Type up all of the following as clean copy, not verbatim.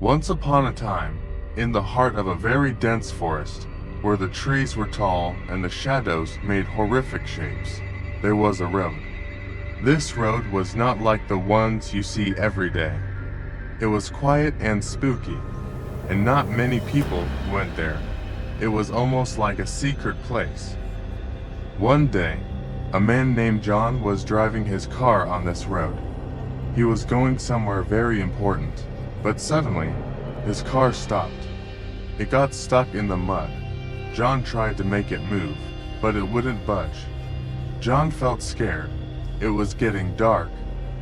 Once upon a time, in the heart of a very dense forest, where the trees were tall and the shadows made horrific shapes, there was a road. This road was not like the ones you see every day. It was quiet and spooky, and not many people went there. It was almost like a secret place. One day, a man named John was driving his car on this road. He was going somewhere very important, but suddenly, his car stopped. It got stuck in the mud. John tried to make it move, but it wouldn't budge. John felt scared. It was getting dark,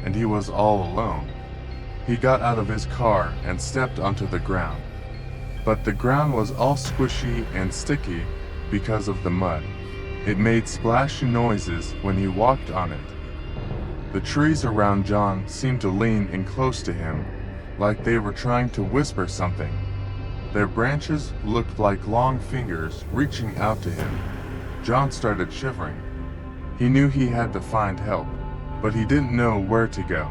and he was all alone. He got out of his car and stepped onto the ground. But the ground was all squishy and sticky because of the mud. It made splashy noises when he walked on it. The trees around John seemed to lean in close to him, like they were trying to whisper something. Their branches looked like long fingers reaching out to him. John started shivering. He knew he had to find help, but he didn't know where to go.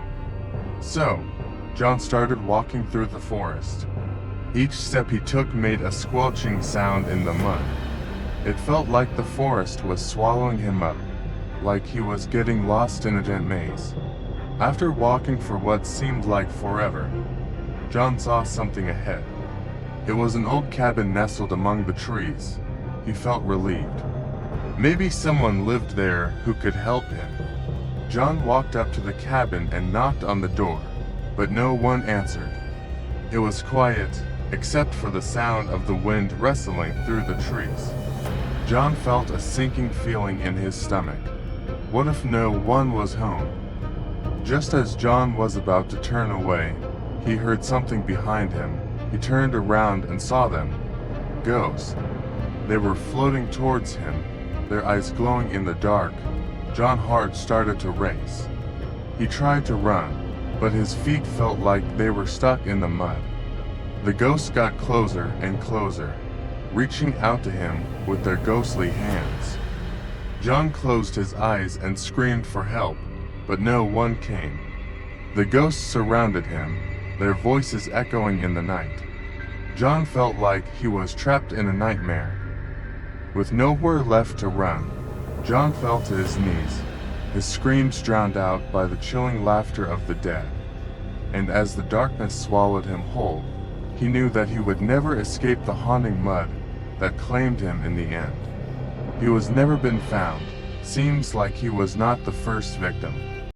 So, John started walking through the forest. Each step he took made a squelching sound in the mud. It felt like the forest was swallowing him up, like he was getting lost in a dense maze. After walking for what seemed like forever, John saw something ahead. It was an old cabin nestled among the trees. He felt relieved. Maybe someone lived there who could help him. John walked up to the cabin and knocked on the door, but no one answered. It was quiet, except for the sound of the wind rustling through the trees. John felt a sinking feeling in his stomach. What if no one was home? Just as John was about to turn away, he heard something behind him. He turned around and saw them. Ghosts. They were floating towards him, their eyes glowing in the dark. John's heart started to race. He tried to run, but his feet felt like they were stuck in the mud. The ghosts got closer and closer, reaching out to him with their ghostly hands. John closed his eyes and screamed for help, but no one came. The ghosts surrounded him, their voices echoing in the night. John felt like he was trapped in a nightmare. With nowhere left to run, John fell to his knees, his screams drowned out by the chilling laughter of the dead. And as the darkness swallowed him whole, he knew that he would never escape the haunting mud that claimed him in the end. He was never been found. Seems like he was not the first victim.